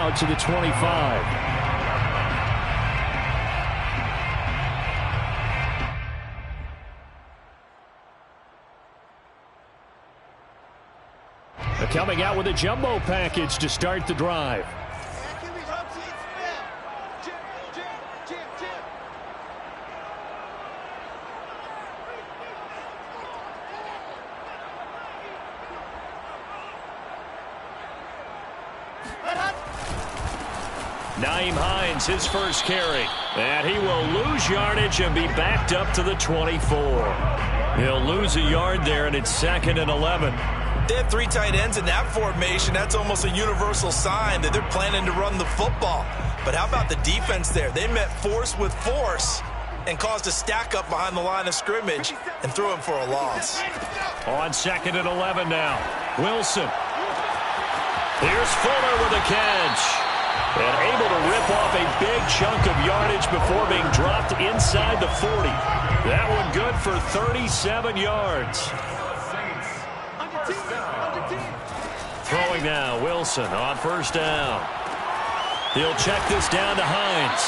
now to the 25. Coming out with a jumbo package to start the drive. Nyheim Hines, his first carry. And he will lose yardage and be backed up to the 24. He'll lose a yard there, and it's 2nd and 11. They have 3 tight ends in that formation. That's almost a universal sign that they're planning to run the football. But how about the defense there? They met force with force and caused a stack up behind the line of scrimmage and threw him for a loss. On 2nd and 11 now. Wilson. Here's Fuller with a catch. And able to rip off a big chunk of yardage before being dropped inside the 40. That one good for 37 yards. Throwing now, Wilson on first down. He'll check this down to Hines.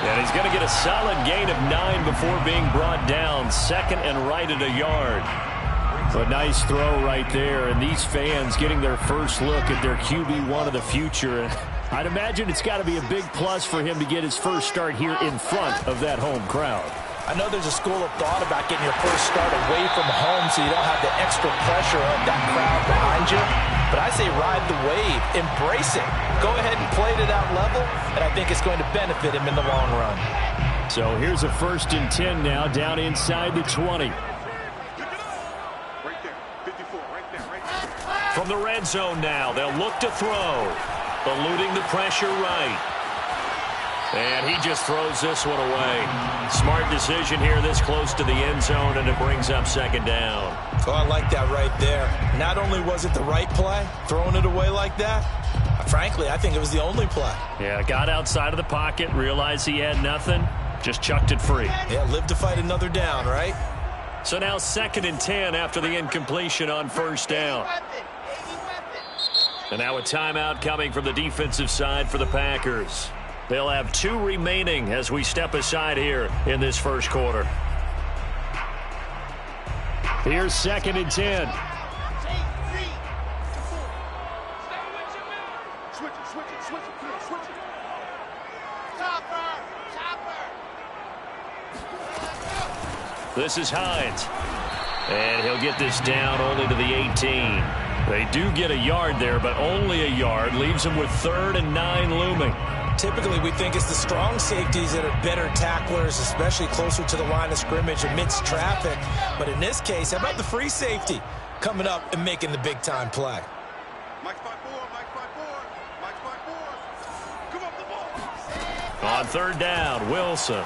And he's going to get a solid gain of 9 before being brought down. 2nd and right at a yard. A nice throw right there. And these fans getting their first look at their QB1 of the future. I'd imagine it's got to be a big plus for him to get his first start here in front of that home crowd. I know there's a school of thought about getting your first start away from home so you don't have the extra pressure of that crowd behind you. But I say ride the wave. Embrace it. Go ahead and play to that level, and I think it's going to benefit him in the long run. So here's a 1st and 10 now, down inside the 20. From the red zone now, they'll look to throw. Eluding the pressure right. And he just throws this one away. Smart decision here this close to the end zone, and it brings up 2nd down. Oh, I like that right there. Not only was it the right play, throwing it away like that, frankly, I think it was the only play. Yeah, got outside of the pocket, realized he had nothing, just chucked it free. Yeah, live to fight another down, right? So now 2nd and 10 after the incompletion on first down. And now a timeout coming from the defensive side for the Packers. They'll have 2 remaining as we step aside here in this first quarter. Here's 2nd and 10. This is Hines. And he'll get this down only to the 18. They do get a yard there, but only a yard. Leaves them with 3rd and 9 looming. Typically, we think it's the strong safeties that are better tacklers, especially closer to the line of scrimmage amidst traffic. But in this case, how about the free safety coming up and making the big-time play? On 3rd down, Wilson.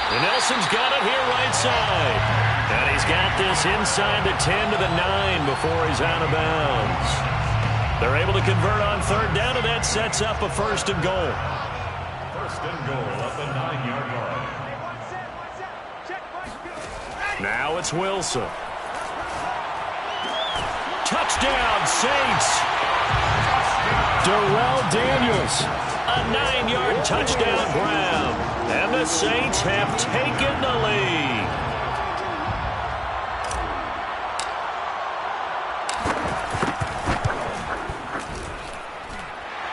And Nelson's got it here right side. And he's got this inside the 10 to the 9 before he's out of bounds. They're able to convert on 3rd down, and that sets up a 1st and goal. 1st and goal at the 9-yard line. Now it's Wilson. Touchdown, Saints. Darrell Daniels. A 9-yard touchdown grab. And the Saints have taken the lead.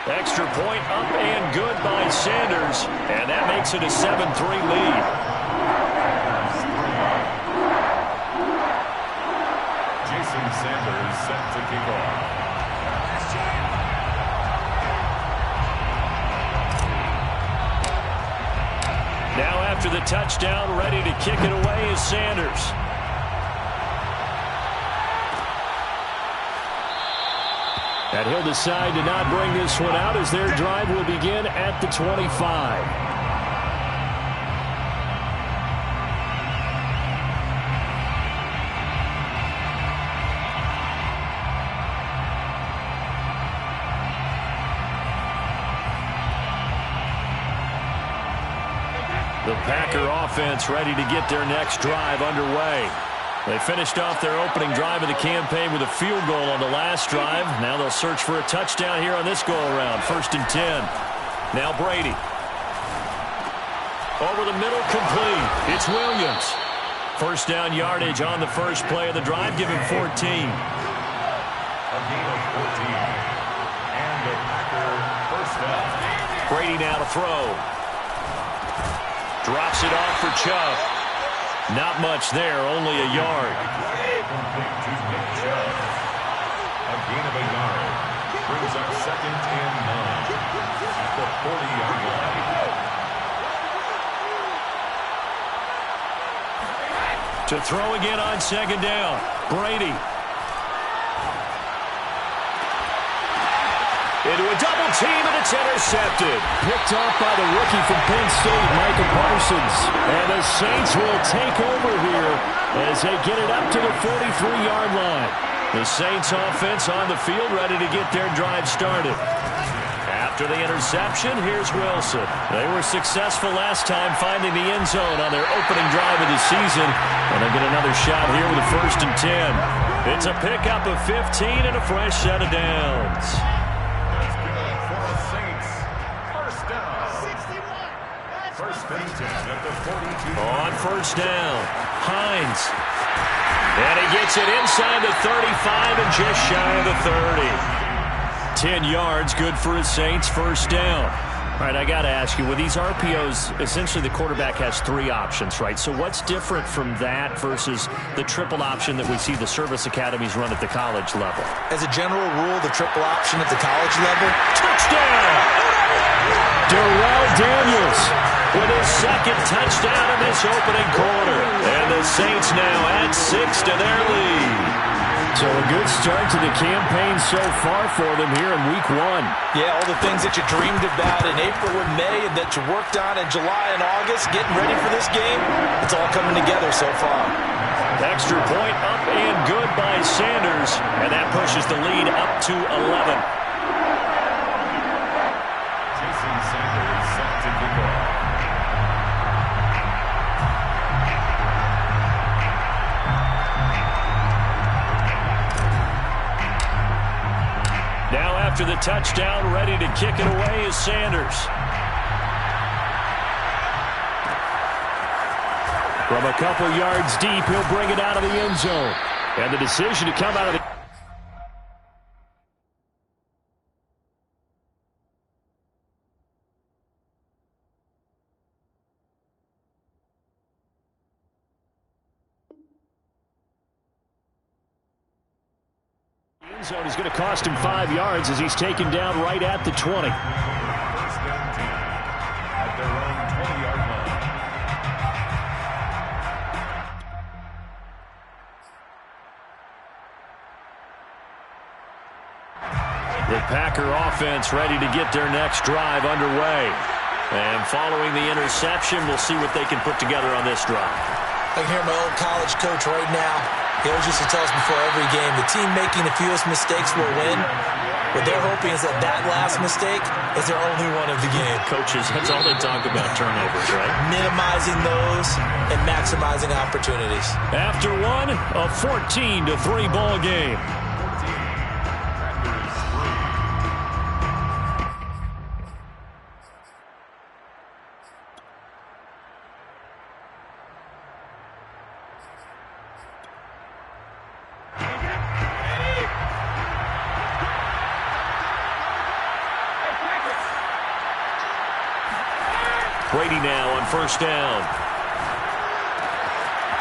Extra point up and good by Sanders. And that makes it a 7-3 lead. Jason Sanders set to kick off. Now after the touchdown, ready to kick it away is Sanders. And he'll decide to not bring this one out as their drive will begin at the 25. The Packer offense ready to get their next drive underway. They finished off their opening drive of the campaign with a field goal on the last drive. Now they'll search for a touchdown here on this go-around. 1st and 10. Now Brady. Over the middle, complete. It's Williams. First down yardage on the first play of the drive. Give him 14. A gain of 14. And the Packer first down. Brady now to throw. Drops it off for Chubb. Not much there, only a yard. Complete to Nick Chubb. A gain of a yard. Brings up 2nd and 9 at the 40-yard line. To throw again on 2nd down. Brady. Into a double team, and it's intercepted. Picked off by the rookie from Penn State, Micah Parsons. And the Saints will take over here as they get it up to the 43-yard line. The Saints offense on the field, ready to get their drive started. After the interception, here's Wilson. They were successful last time finding the end zone on their opening drive of the season. And they'll get another shot here with a 1st and 10. It's a pickup of 15 and a fresh set of downs. On 1st down, Hines. And he gets it inside the 35 and just shy of the 30. 10 yards, good for his Saints, 1st down. All right, I got to ask you, with these RPOs, essentially the quarterback has 3 options, right? So what's different from that versus the triple option that we see the service academies run at the college level? As a general rule, the triple option at the college level. Touchdown! Darrell Daniels with his 2nd touchdown in this opening quarter. And the Saints now add 6 to their lead. So a good start to the campaign so far for them here in week 1. Yeah, all the things that you dreamed about in April and May and that you worked on in July and August, getting ready for this game, it's all coming together so far. Extra point up and good by Sanders, and that pushes the lead up to 11. Jason Sanders set to kick off. Now after the touchdown, ready to kick it away is Sanders. From a couple yards deep, he'll bring it out of the end zone. And the decision to come out of the... zone is going to cost him 5 yards as he's taken down right at the 20. 1st and 10 at their own 20-yard line. The Packer offense ready to get their next drive underway. And following the interception, we'll see what they can put together on this drive. I can hear my old college coach right now. He always used to tell us before every game, the team making the fewest mistakes will win. What they're hoping is that that last mistake is their only one of the game. Coaches, that's all they talk about, turnovers, right? Minimizing those and maximizing opportunities. After one, a 14-3 ball game. Brady now on 1st down.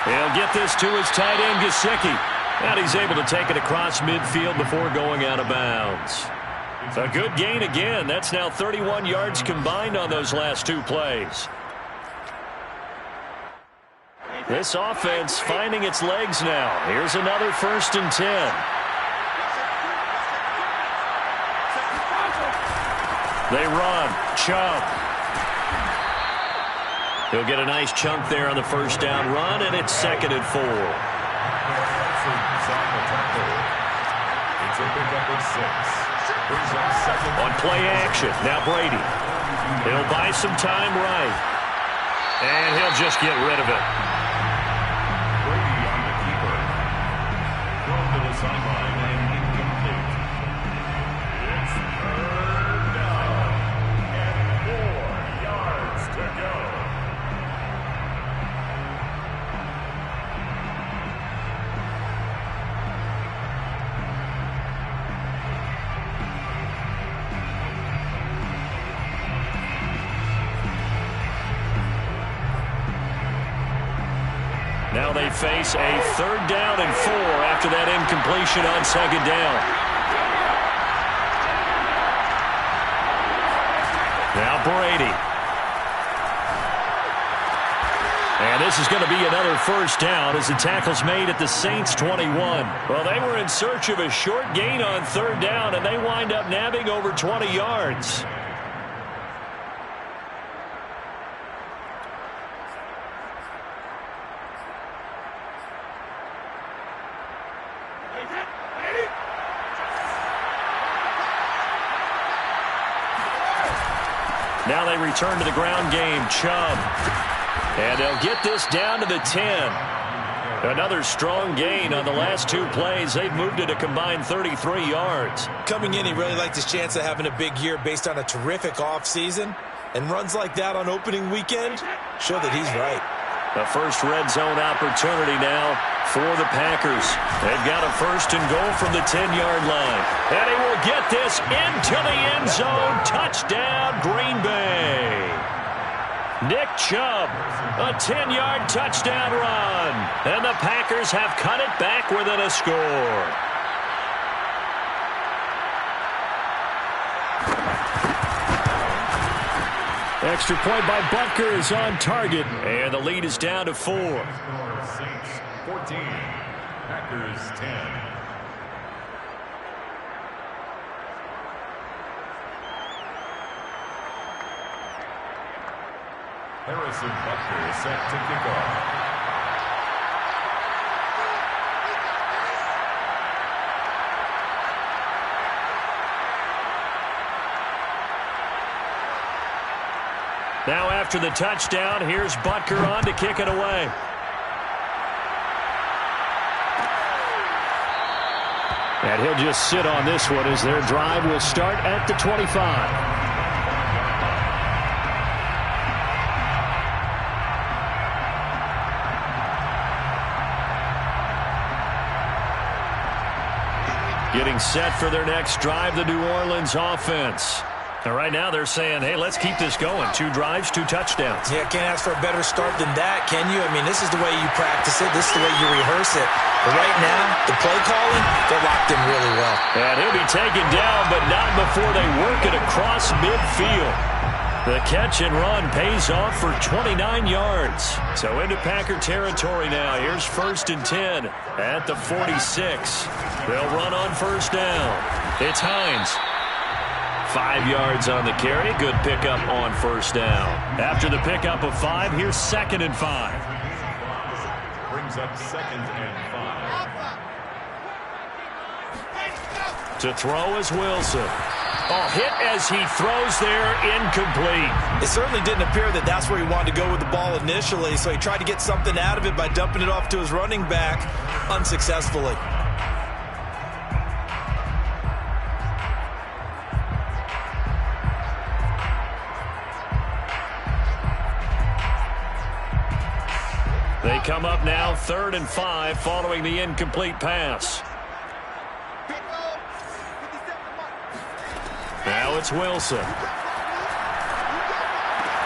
He'll get this to his tight end, Gesicki. And he's able to take it across midfield before going out of bounds. A good gain again. That's now 31 yards combined on those last 2 plays. This offense finding its legs now. Here's another 1st and 10. They run. Chubb. He'll get a nice chunk there on the 1st down run, and it's 2nd and 4. It's a pickup of 6. On play action, now Brady. He'll buy some time right. And he'll just get rid of it. Brady on the keeper. Now they face a 3rd down and 4 after that incompletion on 2nd down. Now Brady. And this is going to be another 1st down as the tackle's made at the Saints' 21. Well, they were in search of a short gain on 3rd down, and they wind up nabbing over 20 yards. Now they return to the ground game. Chubb. And they'll get this down to the 10. Another strong gain on the last 2 plays. They've moved it a combined 33 yards. Coming in, he really liked his chance of having a big year based on a terrific offseason. And runs like that on opening weekend show that he's right. The first red zone opportunity now for the Packers. They've got a 1st and goal from the 10-yard line. And he will get this into the end zone. Touchdown, Green Bay. Nick Chubb, a 10-yard touchdown run. And the Packers have cut it back within a score. Extra point by Butker is on target. And the lead is down to 4. Saints 14, Packers 10. Harrison Butker is set to kick off. Now after the touchdown, here's Butker on to kick it away. And he'll just sit on this one as their drive will start at the 25. Getting set for their next drive, the New Orleans offense. And right now they're saying, hey, let's keep this going. 2 drives, 2 touchdowns. Yeah, can't ask for a better start than that, can you? I mean, this is the way you practice it. This is the way you rehearse it. But right now, the play calling, they're locked in really well. And he'll be taken down, but not before they work it across midfield. The catch and run pays off for 29 yards. So into Packer territory now. Here's 1st and 10 at the 46. They'll run on 1st down. It's Hines. 5 yards on the carry. Good pickup on 1st down. After the pickup of 5, here's 2nd and 5. Brings up 2nd and 5. To throw is Wilson. Oh, hit as he throws there, incomplete. It certainly didn't appear that that's where he wanted to go with the ball initially, so he tried to get something out of it by dumping it off to his running back unsuccessfully. They come up now 3rd and 5 following the incomplete pass. Now it's Wilson.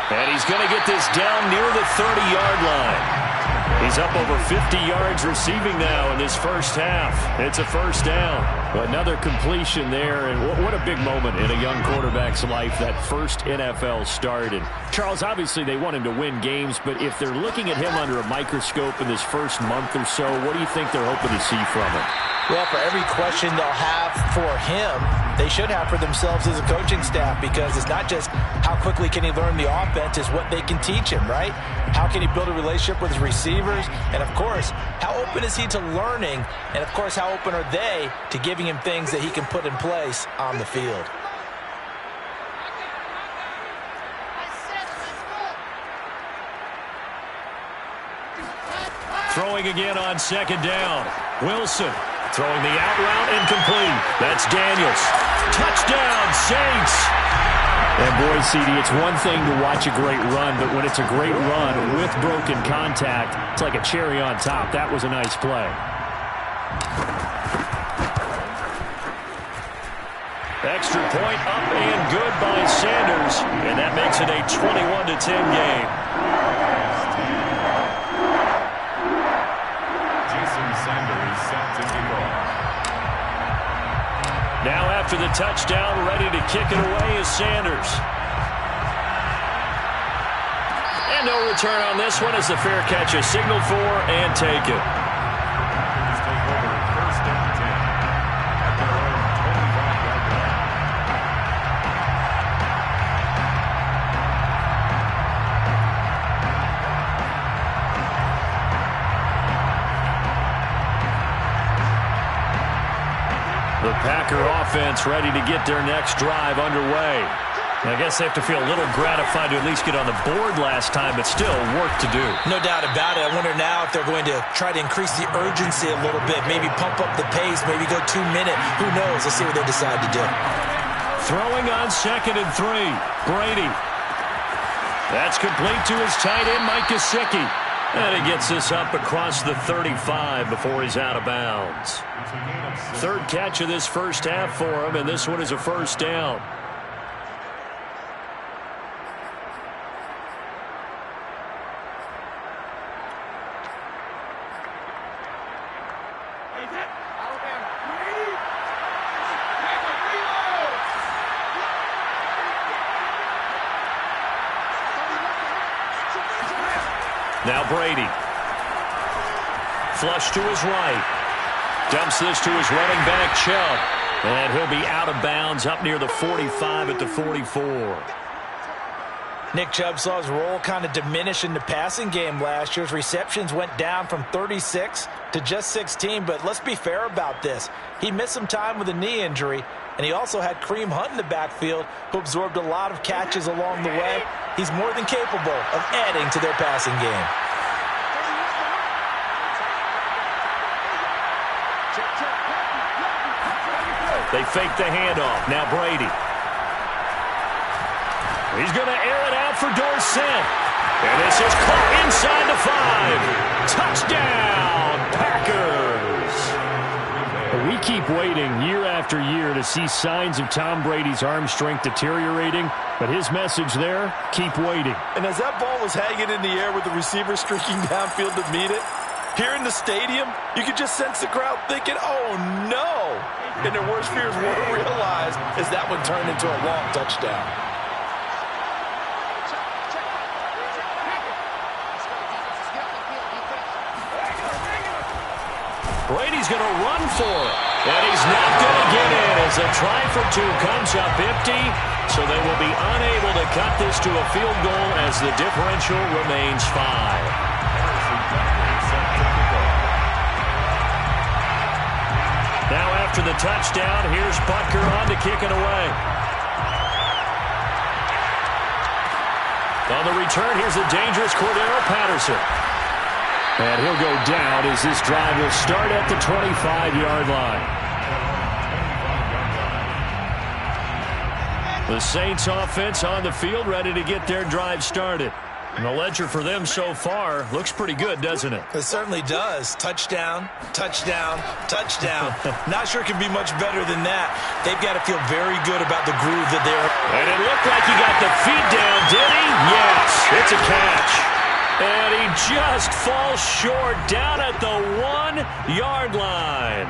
And he's going to get this down near the 30-yard line. He's up over 50 yards receiving now in this first half. It's a 1st down. Another completion there, and what a big moment in a young quarterback's life, that first NFL start. And Charles, obviously they want him to win games, but if they're looking at him under a microscope in this first month or so, what do you think they're hoping to see from him? Well, for every question they'll have for him, they should have for themselves as a coaching staff, because it's not just how quickly can he learn the offense, it's what they can teach him, right? How can he build a relationship with his receivers? And, of course, how open is he to learning? And, of course, how open are they to giving him things that he can put in place on the field? Throwing again on 2nd down. Wilson throwing the out route, incomplete. That's Daniels. Touchdown, Saints. And boy, CD, it's one thing to watch a great run, but when it's a great run with broken contact, it's like a cherry on top. That was a nice play. Extra point up and good by Sanders, and that makes it a 21-10 game. after the touchdown, ready to kick it away is Sanders. And no return on this one as the fair catch is signaled for and taken. Take over first and 10 at their own 25-yard line. The Packer offense ready to get their next drive underway. I guess they have to feel a little gratified to at least get on the board last time, but still work to do. No doubt about it. I wonder now if they're going to try to increase the urgency a little bit, maybe pump up the pace, maybe go 2-minute. Who knows? Let's see what they decide to do. Throwing on 2nd and 3. Brady. That's complete to his tight end, Mike Gesicki. And he gets this up across the 35 before he's out of bounds. Third catch of this first half for him, and this one is a first down. Now Brady. Flush to his right. Dumps this to his running back, Chubb. And he'll be out of bounds up near the 45 at the 44. Nick Chubb saw his role kind of diminish in the passing game last year. His receptions went down from 36 to just 16, but let's be fair about this. He missed some time with a knee injury, and he also had Kareem Hunt in the backfield, who absorbed a lot of catches along the way. He's more than capable of adding to their passing game. They fake the handoff. Now Brady. He's going to air it out for Dorsett. And this is caught inside the 5. Touchdown, Packers. We keep waiting year after year to see signs of Tom Brady's arm strength deteriorating. But his message there, keep waiting. And as that ball was hanging in the air with the receiver streaking downfield to meet it, here in the stadium, you could just sense the crowd thinking, oh, no. And their worst fears weren't realized as that one turned into a long touchdown. Brady's going to run for it. And he's not going to get in as a try for 2 comes up empty. So they will be unable to cut this to a field goal as the differential remains 5. Now after the touchdown, here's Butker on to kick it away. On the return, here's the dangerous Cordero Patterson. And he'll go down as this drive will start at the 25-yard line. The Saints offense on the field ready to get their drive started. And the ledger for them so far looks pretty good, doesn't it? It certainly does. Touchdown, touchdown, touchdown. Not sure it can be much better than that. They've got to feel very good about the groove that they're... And it looked like he got the feet down, did he? Yes, it's a catch. And he just falls short down at the 1-yard line.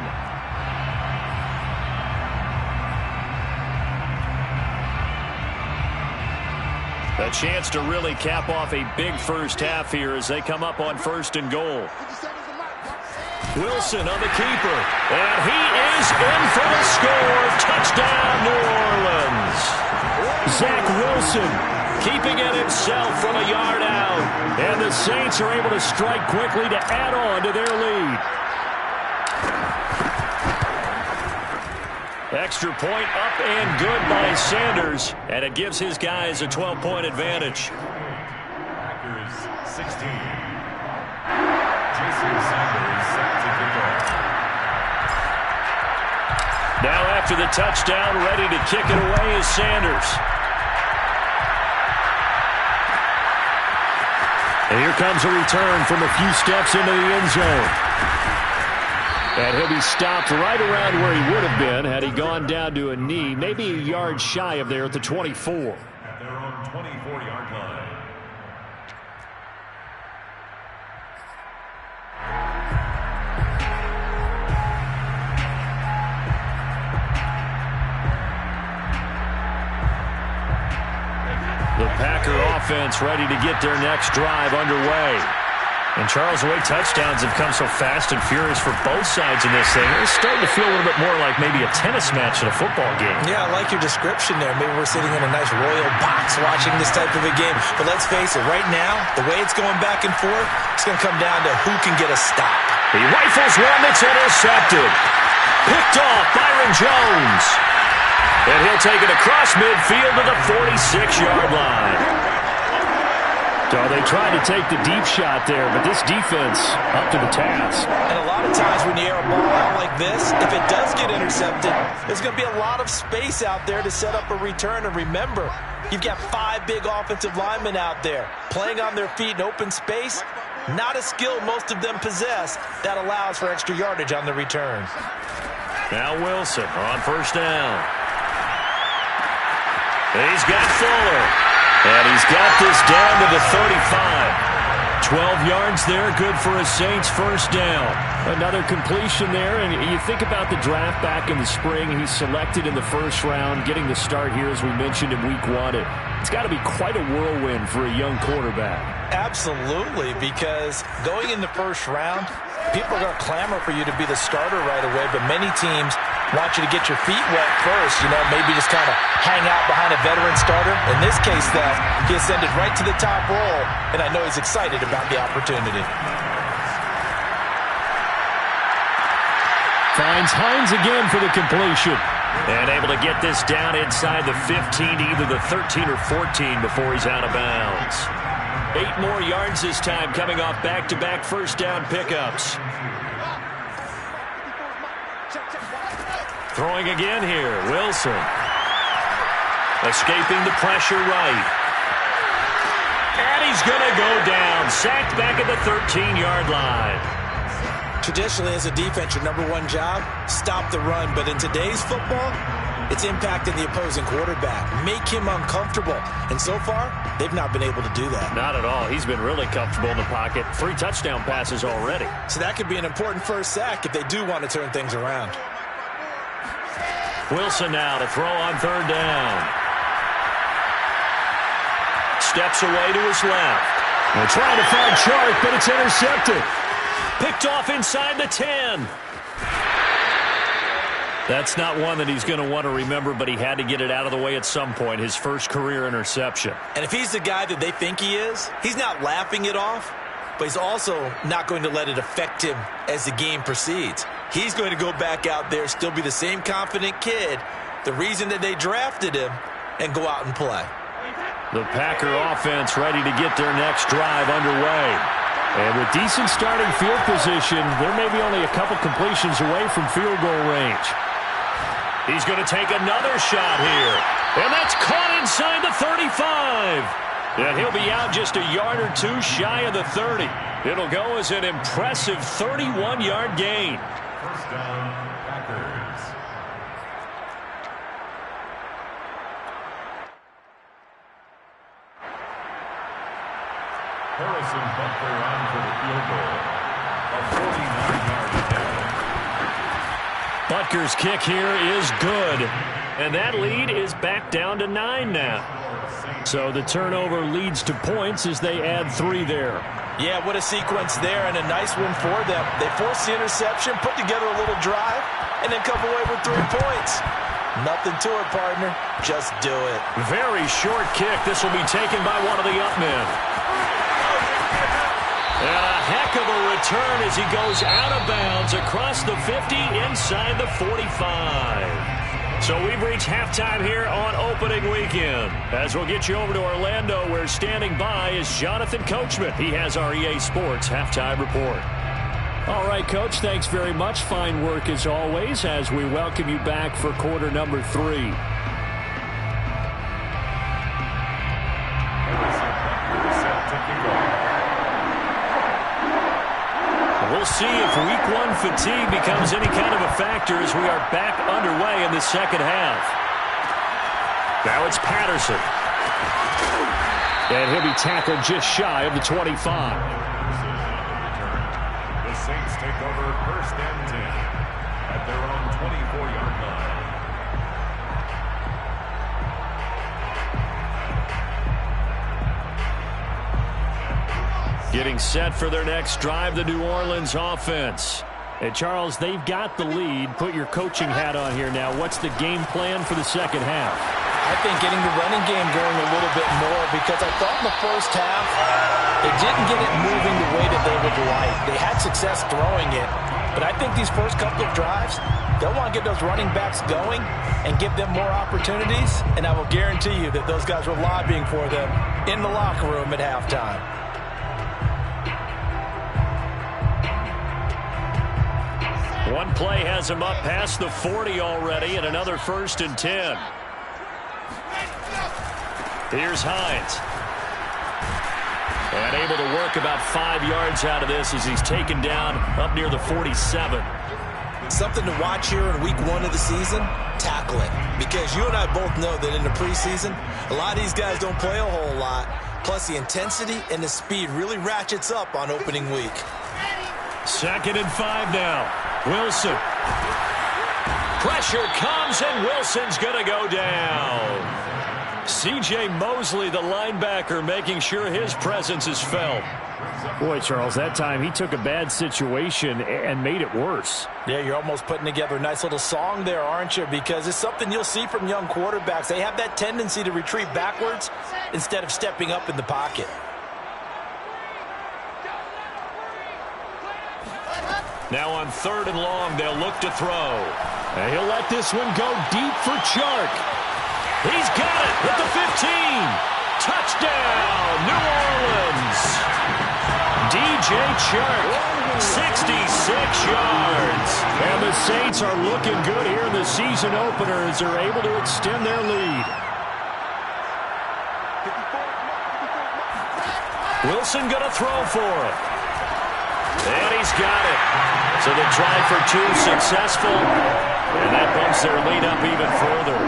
A chance to really cap off a big first half here as they come up on 1st and goal. Wilson on the keeper. And he is in for the score. Touchdown, New Orleans. Zach Wilson keeping it himself from a yard out. And the Saints are able to strike quickly to add on to their lead. Extra point up and good by Sanders, and it gives his guys a 12-point advantage. Packers 16. Jason Sanders set to kick off. Now after the touchdown, ready to kick it away is Sanders. And here comes a return from a few steps into the end zone. And he'll be stopped right around where he would have been had he gone down to a knee, maybe a yard shy of there at the 24. At their own 24-yard line. The Packer offense ready to get their next drive underway. And Charles, the way touchdowns have come so fast and furious for both sides in this thing, it's starting to feel a little bit more like maybe a tennis match in a football game. Yeah, I like your description there. Maybe we're sitting in a nice royal box watching this type of a game. But let's face it, right now, the way it's going back and forth, it's going to come down to who can get a stop. He rifles one that's intercepted. Picked off Byron Jones. And he'll take it across midfield to the 46-yard line. So they tried to take the deep shot there, but this defense up to the task. And a lot of times when you air a ball out like this, if it does get intercepted, there's going to be a lot of space out there to set up a return. And remember, you've got 5 big offensive linemen out there playing on their feet in open space. Not a skill most of them possess that allows for extra yardage on the return. Now Wilson on first down. He's got Fuller. And he's got this down to the 35. 12 yards there, good for a Saints first down. Another completion there, and you think about the draft back in the spring. He's selected in the first round, getting the start here, as we mentioned, in week 1. It's got to be quite a whirlwind for a young quarterback. Absolutely, because going in the first round, people are going to clamor for you to be the starter right away, but many teams want you to get your feet wet first, maybe just kind of hang out behind a veteran starter. In this case, though, he ascended right to the top role, and I know he's excited about the opportunity. Finds Hines again for the completion. And able to get this down inside the 15 to either the 13 or 14 before he's out of bounds. 8 more yards this time coming off back-to-back first down pickups. Throwing again here, Wilson. Escaping the pressure right. And he's going to go down. Sacked back at the 13-yard line. Traditionally, as a defense, your number one job, stop the run. But in today's football, it's impacting the opposing quarterback. Make him uncomfortable. And so far, they've not been able to do that. Not at all. He's been really comfortable in the pocket. 3 touchdown passes already. So that could be an important first sack if they do want to turn things around. Wilson now to throw on third down. Steps away to his left. They're trying to find Chark, but it's intercepted. Picked off inside the 10. That's not one that he's going to want to remember, but he had to get it out of the way at some point. His first career interception. And if he's the guy that they think he is, he's not laughing it off, but he's also not going to let it affect him as the game proceeds. He's going to go back out there, still be the same confident kid, the reason that they drafted him, and go out and play. The Packer offense ready to get their next drive underway. And with decent starting field position, they're maybe only a couple completions away from field goal range. He's going to take another shot here. And that's caught inside the 35. And he'll be out just a yard or 2 shy of the 30. It'll go as an impressive 31-yard gain. First down, Packers. Harrison Butker on for the field goal. A 49-yard attempt. Butker's kick here is good. And that lead is back down to 9 now. So the turnover leads to points as they add 3 there. Yeah, what a sequence there, and a nice one for them. They forced the interception, put together a little drive, and then come away with 3 points. Nothing to it, partner. Just do it. Very short kick. This will be taken by one of the up men. And a heck of a return as he goes out of bounds across the 50 inside the 45. So we've reached halftime here on opening weekend. As we'll get you over to Orlando, where standing by is Jonathan Coachman. He has our EA Sports halftime report. All right, Coach, thanks very much. Fine work as always as we welcome you back for quarter number 3. We'll see if week 1 fatigue becomes any kind of a factor as we are back underway in the second half. Now it's Patterson. And he'll be tackled just shy of the 25. The Saints take over first and 10 at their own 24-yard line. Getting set for their next drive, the New Orleans offense. And Charles, they've got the lead. Put your coaching hat on here now. What's the game plan for the second half? I think getting the running game going a little bit more, because I thought in the first half they didn't get it moving the way that they would like. They had success throwing it, but I think these first couple of drives, they'll want to get those running backs going and give them more opportunities, and I will guarantee you that those guys were lobbying for them in the locker room at halftime. One play has him up past the 40 already, and another 1st and 10. Here's Hines. And able to work about 5 yards out of this as he's taken down up near the 47. Something to watch here in week 1 of the season, tackling. Because you and I both know that in the preseason, a lot of these guys don't play a whole lot. Plus the intensity and the speed really ratchets up on opening week. 2nd and 5 now. Wilson. Pressure comes, and Wilson's going to go down. C.J. Mosley, the linebacker, making sure his presence is felt. Boy, Charles, that time he took a bad situation and made it worse. Yeah, you're almost putting together a nice little song there, aren't you? Because it's something you'll see from young quarterbacks. They have that tendency to retreat backwards instead of stepping up in the pocket. Now on 3rd and long, they'll look to throw. And he'll let this one go deep for Chark. He's got it at the 15. Touchdown, New Orleans. DJ Chark, 66 yards. And the Saints are looking good here in the season opener as they're able to extend their lead. Wilson going to throw for it. And he's got it. So the try for 2 successful. And that bumps their lead up even further.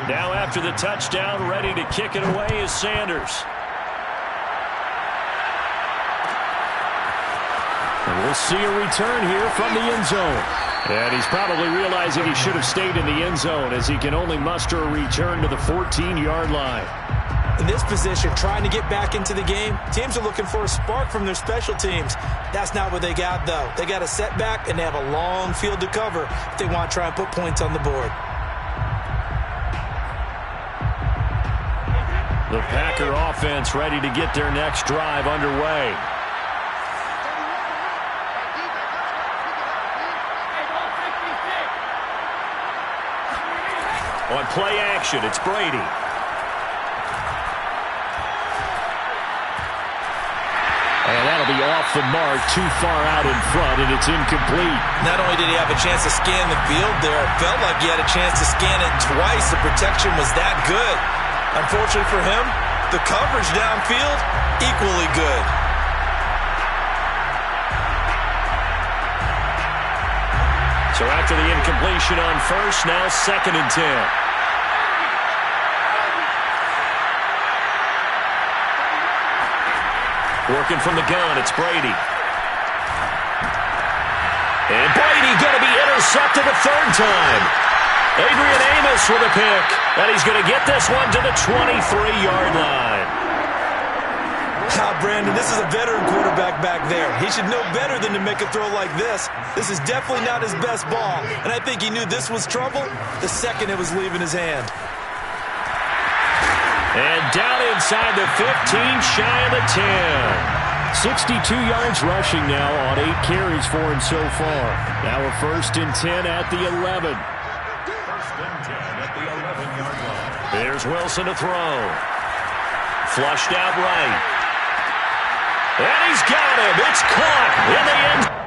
Now after the touchdown, ready to kick it away is Sanders. And we'll see a return here from the end zone. And he's probably realizing he should have stayed in the end zone as he can only muster a return to the 14-yard line. In this position, trying to get back into the game, teams are looking for a spark from their special teams. That's not what they got, though. They got a setback, and they have a long field to cover if they want to try and put points on the board. The Packer offense ready to get their next drive underway. On play action, it's Brady. And that'll be off the mark, too far out in front, and it's incomplete. Not only did he have a chance to scan the field there, it felt like he had a chance to scan it twice. The protection was that good. Unfortunately for him, the coverage downfield, equally good. So after the incompletion on first, now 2nd and 10. Working from the gun, it's Brady. And Brady going to be intercepted a 3rd time. Adrian Amos with a pick. And he's going to get this one to the 23-yard line. Brandon, this is a veteran quarterback back there. He should know better than to make a throw like this. This is definitely not his best ball. And I think he knew this was trouble the second it was leaving his hand. And down inside the 15, shy of the 10. 62 yards rushing now on 8 carries for him so far. Now a 1st and 10 at the 11. 1st and 10 at the 11-yard line. Here's Wilson to throw. Flushed out right. And he's got him. It's caught in the end.